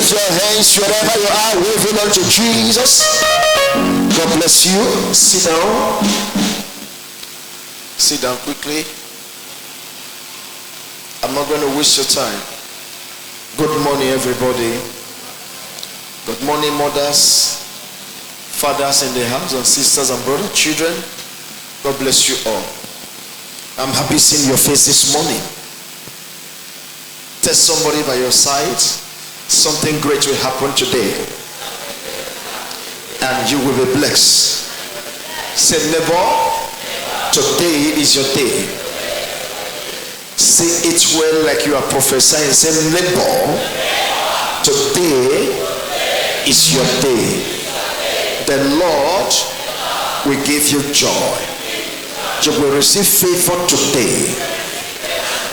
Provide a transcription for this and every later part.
lift your hands wherever you are, waving unto Jesus. God bless you. Sit down. Sit down quickly. I'm not going to waste your time. Good morning, everybody. Good morning, mothers, fathers in the house, and sisters and brothers, children. God bless you all. I'm happy seeing your face this morning. Tell somebody by your side, something great will happen today, and you will be blessed. Say, neighbor, today is your day. Say it well like you are prophesying. Say, neighbor, today is your day. The Lord will give you joy. You will receive favor today.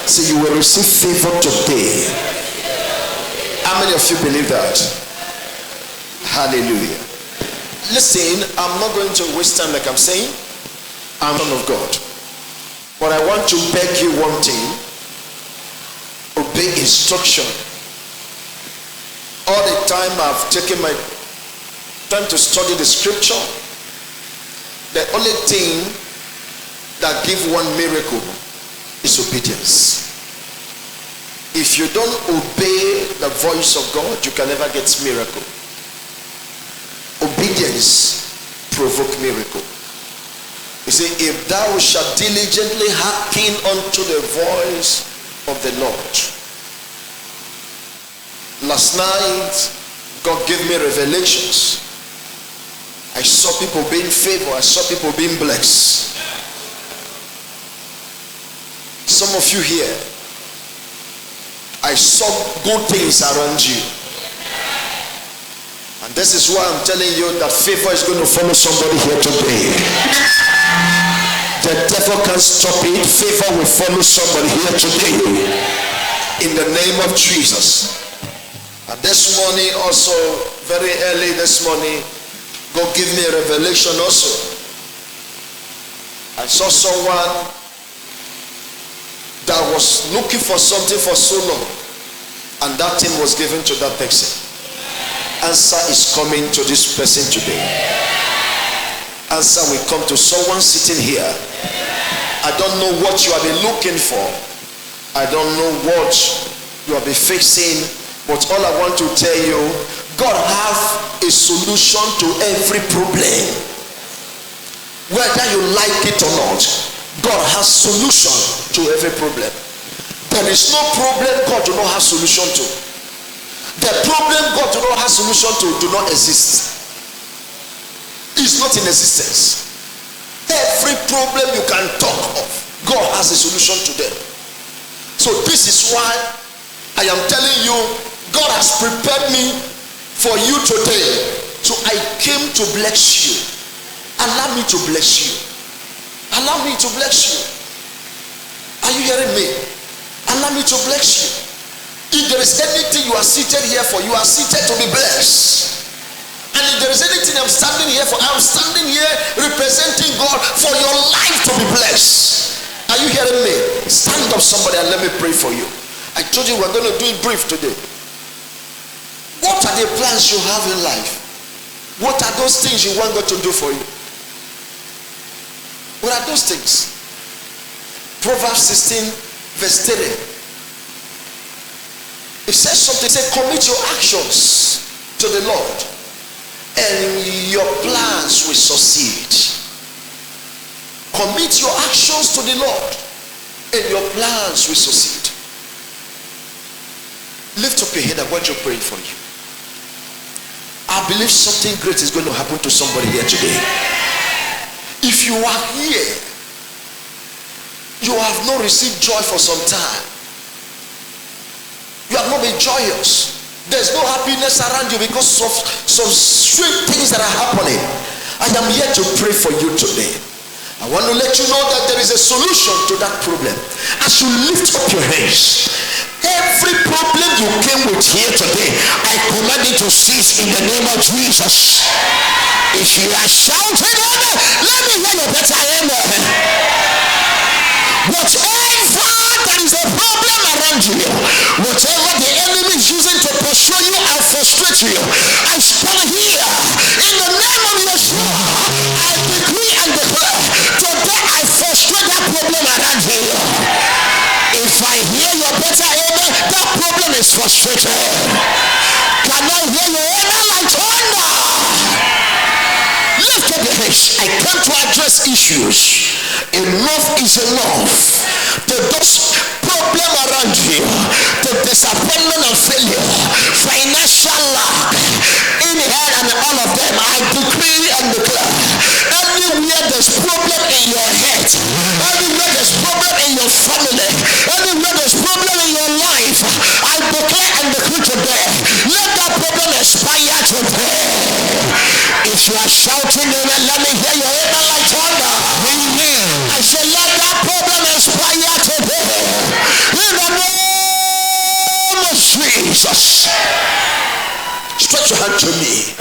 Say, you will receive favor today. How many of you believe that? Hallelujah. Listen, I'm not going to waste time like I'm saying. I'm son of God. But I want to beg you one thing. Obey instruction. All the time I've taken my time to study the scripture. The only thing that gives one miracle is obedience. If you don't obey the voice of God, you can never get miracle. Obedience provoke miracle. You see, if thou shalt diligently hearken unto the voice of the Lord. Last night, God gave me revelations. I saw people being favored. I saw people being blessed. Some of you here, I saw good things around you. And this is why I'm telling you that favor is going to follow somebody here today. The devil can't stop it. Favor will follow somebody here today. In the name of Jesus. And this morning also, very early this morning, God gave me a revelation also. I saw someone that was looking for something for so long, and that thing was given to that person. Answer is coming to this person today. Answer will come to someone sitting here. I don't know what you have been looking for. I don't know what you have been fixing, but all I want to tell you, God has a solution to every problem. Whether you like it or not, God has solution to every problem. There is no problem God do not have solution to. The problem God do not have solution to do not exist. It's not in existence. Every problem you can talk of, God has a solution to them. So this is why I am telling you, God has prepared me for you today. So I came to bless you. Allow me to bless you. Allow me to bless you. Are you hearing me? Allow me to bless you. If there is anything you are seated here for, you are seated to be blessed. And if there is anything I'm standing here for, I'm standing here representing God for your life to be blessed. Are you hearing me? Stand up somebody and let me pray for you. I told you we're going to do it brief today. What are the plans you have in life? What are those things you want God to do for you? What are those things? Proverbs 16 verse 3. It says something, it says commit your actions to the Lord and your plans will succeed. Commit your actions to the Lord and your plans will succeed. Lift up your head. I want to pray for you. I believe something great is going to happen to somebody here today. If you are here, you have not received joy for some time. You have not been joyous. There's no happiness around you because of some strange things that are happening. I am here to pray for you today. I want to let you know that there is a solution to that problem. As you lift up your hands, every problem you came with here today, I command it to cease in the name of Jesus. If you are shouting amen, let me hear your better amen. Whatever that is a problem around you, whatever the enemy is using to pursue you and frustrate frustrate you. I stand here in the name of Yeshua. I decree and declare today I frustrate that problem around you. If I hear your better amen, that problem is frustrated. Can I hear your amen like thunder? Lift up your hands. I come to address issues. Enough is enough. To those problems around you, to disappointment and failure, financial lack, in head and all of them, I decree and declare. Anywhere there's problem in your head, anywhere there's problem in your family, anywhere there's problem in your life, I declare and decree today, let that problem expire today. If you are shouting amen, let me hear your amen like thunder. Amen. I say let that problem expire today. In the name of Jesus. Stretch your hand to me.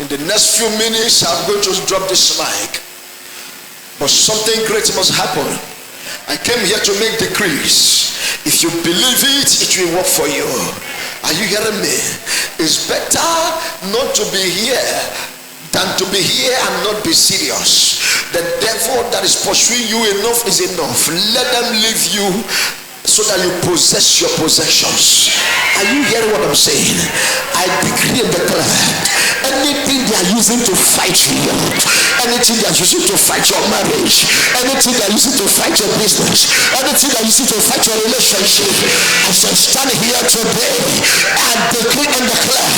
In the next few minutes, I'm going to drop this mic. But something great must happen. I came here to make decrees. If you believe it, it will work for you. Are you hearing me? It's better not to be here than to be here and not be serious. The devil that is pursuing you, enough is enough. Let them leave you so that you possess your possessions. Are you hearing what I'm saying? I decree and declare, anything they are using to fight you, anything they are using to fight your marriage, anything they are using to fight your business, anything they are using to fight your relationship, I shall stand here today and decree and declare,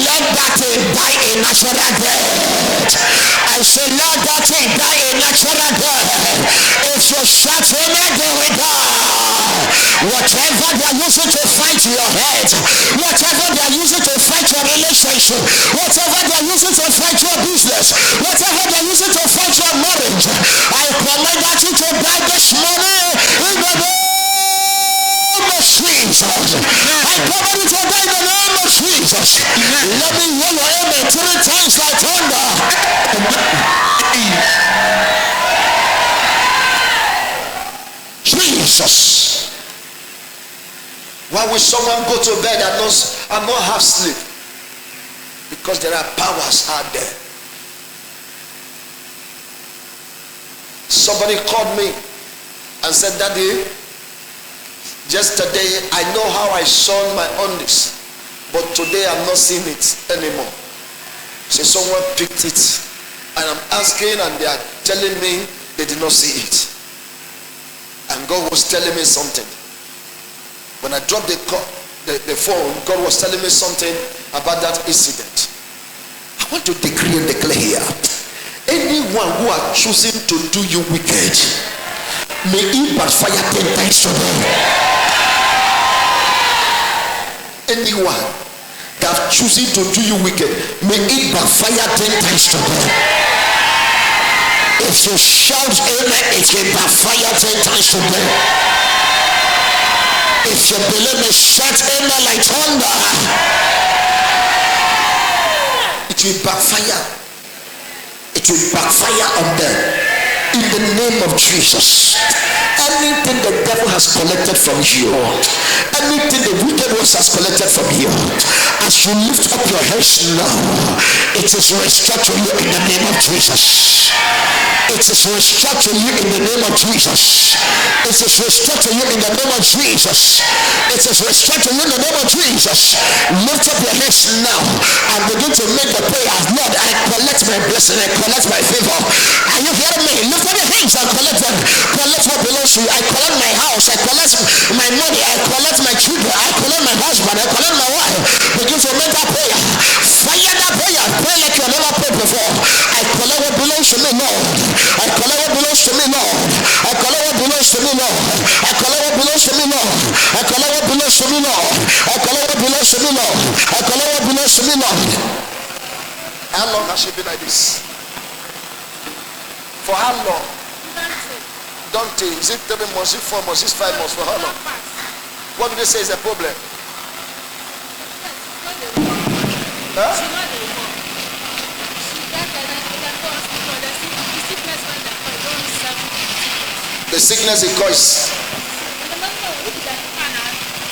let that thing die a natural death. I say let that thing die a natural death. If you shut him, they will die. Whatever they are using to fight your head, whatever they are using to fight your relationship, whatever they are using to fight your business, whatever they are using to fight your marriage, I command that you to die this morning in the name of Jesus. I command you to die in the name of Jesus. Let me hear your amen 3 times like thunder. Jesus. Why will someone go to bed and not have sleep? Because there are powers out there. Somebody called me and said, Daddy, yesterday I know how I saw my undies, but today I'm not seeing it anymore. So someone picked it, and I'm asking, and they are telling me they did not see it. And God was telling me something. When I dropped the phone, God was telling me something about that incident. I want to decree and declare here, anyone who are choosing to do you wicked, may it backfire 10 times to them. Anyone that choosing to do you wicked, may it backfire 10 times to them. If you shout amen, it will backfire 10 times to them. If you believe me, shout amen like thunder. It will backfire. It will backfire on them. In the name of Jesus. Anything the devil has collected from you, anything the wicked ones has collected from you, as you lift up your hands now, it is restored to you in the name of Jesus. It is restored to you in the name of Jesus. It is restored to you in the name of Jesus. It is restored to you in the name of Jesus. Lift up your hands now and begin to make the prayer. Lord, I collect my blessing, I collect my favor. Are you hearing me? Lift up your hands and collect them. Collect what belongs to you. I collect my house, I collect my money, I collect my children, I collect my husband, I collect my wife. Begin to make that prayer. Fire that prayer. Pray like you never prayed before. I collect what belongs to me, Lord. I collect what belongs to me, Lord. I collect what belongs to me, Lord. I collect what belongs to me, Lord. I collect what belongs to me, Lord. I collect what belongs to me, Lord. I collect what belongs to me, Lord. How long has she been like this? For how long? Don't is it 3 months, is it 4 months, is it 5 months? For how long? What do they say is a problem? Huh? The sickness it causes.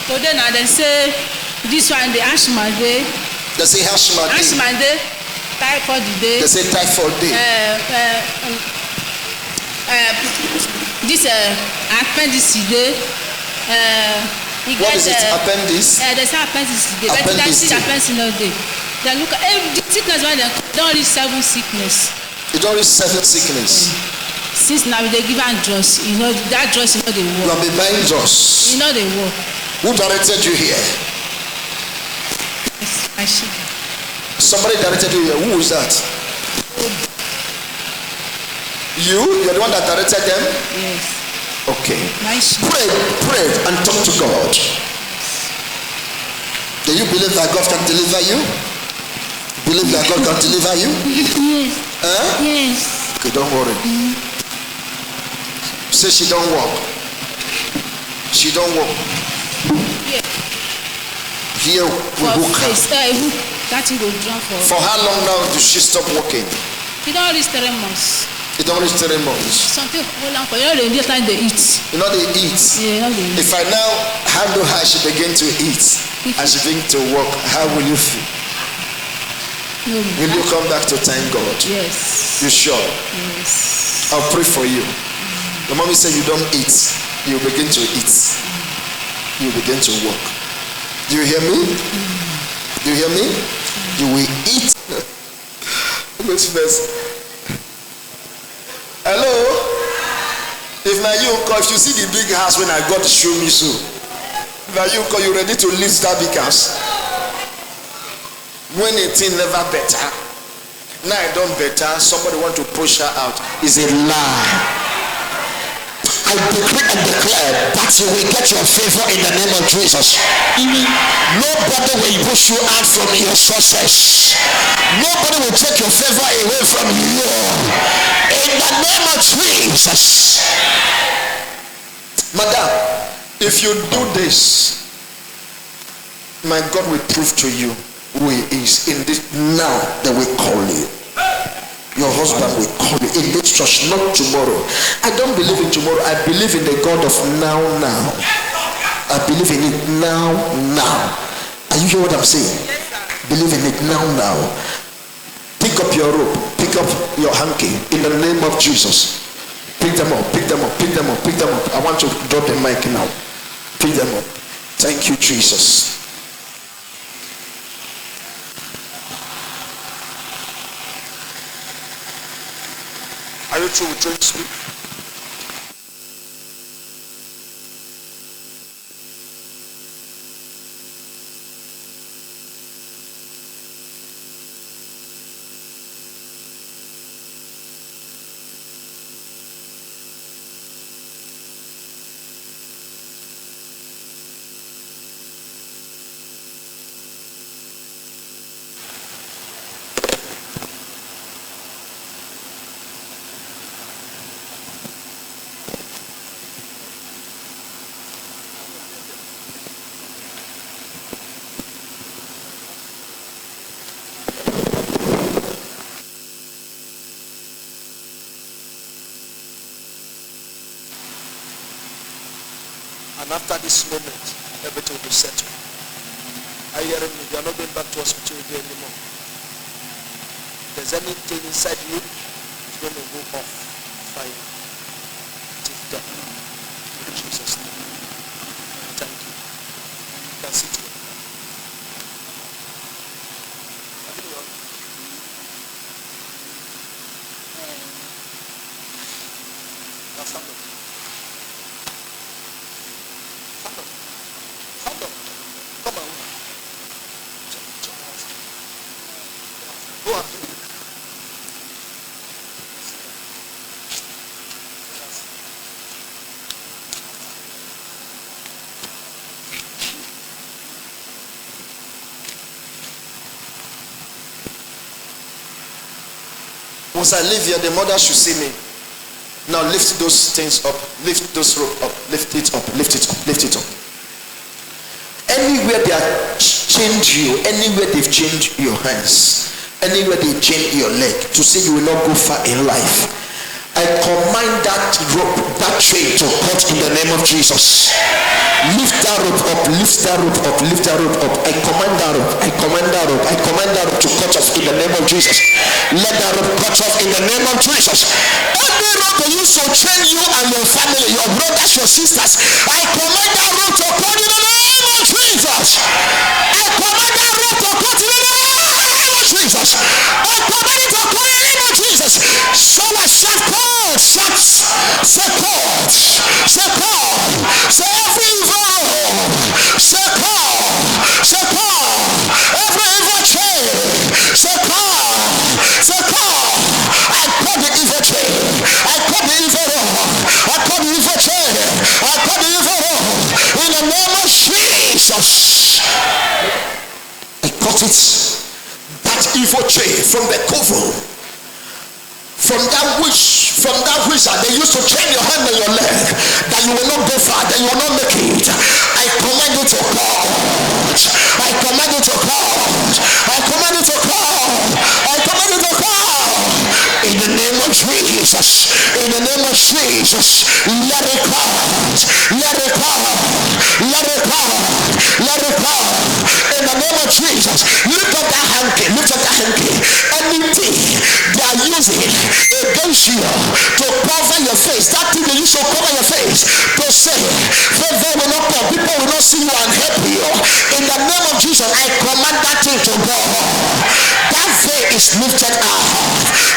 Today now they say This one, the asthma day. They say asthma day. Asthma day. Typhoid day. They say typhoid day. This appendix day. What is it? Appendix? They say appendix day. But you can see the appendix day. They look at the sickness when they don't reach 7 sickness. You don't reach 7 sickness. Since now they give out drugs, you know that drugs, you know they work. You have been buying drugs. You know they work. Who directed you here? Yes, my sheep. Somebody directed you here. Who is that? You're the one that directed them? Yes. Okay. My sheep. Pray and talk to God. Do you believe that God can deliver you? Believe that God can deliver you? Yes. Yes. Okay, don't worry. Say she don't walk. She don't walk. Yeah. Here we walk. For how long now did she stop walking? You don't reach 3 months. You don't reach 3 months. Something hold on for you. You know the time they eat. You know they eat. Yeah, they eat. If I now handle her, she begin to eat and she begin to walk. How will you feel? No, will you come back to thank God? Yes. You sure? Yes. I'll pray for you. The mommy said you don't eat. You begin to eat. You begin to walk. Do you hear me? Do you hear me? You will eat. Which verse? Hello? If now you call, if you see the big house when I got to show me so. If now you call, you ready to leave that big house? When a thing never better. Now I don't better. Somebody want to push her out. It's a lie. I decree and declare that you will get your favor in the name of Jesus. Nobody will push you out from your success. Nobody will take your favor away from you. In the name of Jesus. Madam, if you do this, my God will prove to you who he is. In this now they will call you. Your husband will call you in this church, not tomorrow. I don't believe in tomorrow. I believe in the God of now. I believe in it now. Are you hear what I'm saying? Believe in it now. Pick up your rope. Pick up your hanky in the name of Jesus. Pick them up. I want to drop the mic now. Pick them up. Thank you, Jesus. Are you through with trying to speak? And after this moment, everything will be settled. Are you hearing me? You are not going back to hospital again anymore. If there's anything inside you, it's going to go off fire. It is done. In Jesus' name. Thank you. You can sit here. Now stand up. Come on. Go on. Once I leave here, the mother should see me. Now lift those things up. Lift those rope up. Lift it up. Lift it up. Lift it up. Anywhere they have changed you, anywhere they've changed your hands, anywhere they change your leg to say you will not go far in life, I command that rope, that chain to cut in the name of Jesus. Lift that rope up, lift that rope up, lift that rope up. I command that rope, I command that rope, I command that rope to cut off in the name of Jesus. Let that rope cut off in the name of Jesus. Every rope they used to chain you and your family, your brothers, your sisters, I command that rope to cut in the name of Jesus. I command that rope to cut in the name of Jesus. I command it to cut in the name of Jesus. So I shall call, say call, say call, say every evil, say call, every evil chain, say call. I call the evil chain, I call the evil rope, I call the evil chain, I call the evil rope in the name of Jesus. I cut it, that evil chain from the coven. From that wizard, they used to chain your hand and your leg, that you will not go far, that you will not make it. I command you to cut. I command you to cut. I command you to cut. I command you to cut. In the name of Jesus. In the name of Jesus. Let it cut. Let it cut. Let it cut. Let it cut. In the name of Jesus. Lift up that hanky. Lift up that hanky. Anything they are using against you to cover your face, that thing they used to cover your face, to say favor will not come, people will not see you and help you. In the name of Jesus, I command that thing to go. That veil is lifted up.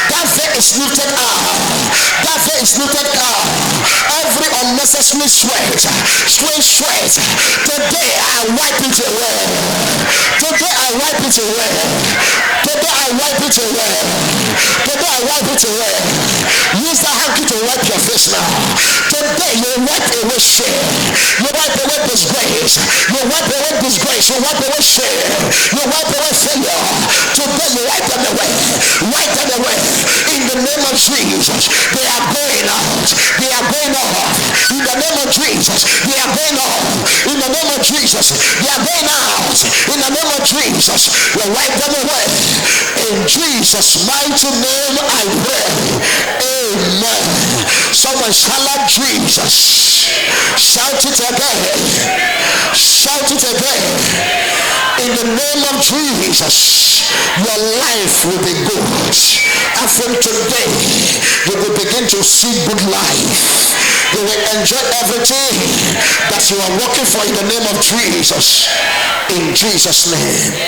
That veil is lifted up. That veil is lifted up. Every unnecessary sweat, today I wipe it away. Today I wipe it away. Today I wipe it away. Today I wipe it away. Use the hanky to wipe your face now. Today you wipe away shame. You wipe away disgrace. You wipe away disgrace. You wipe away shame. You wipe away failure. Today you wipe them away. Wipe them away. In the name of Jesus. They are going out. They are going off. In the name of Jesus. They are going off. In the name of Jesus. They are going out. In the name of Jesus. You wipe them away. In Jesus' mighty name I pray. Amen. Someone shout Jesus. Shout it again. Shout it again. In the name of Jesus, your life will be good. And from today, you will begin to see good life. You will enjoy everything that you are working for in the name of Jesus. In Jesus' name.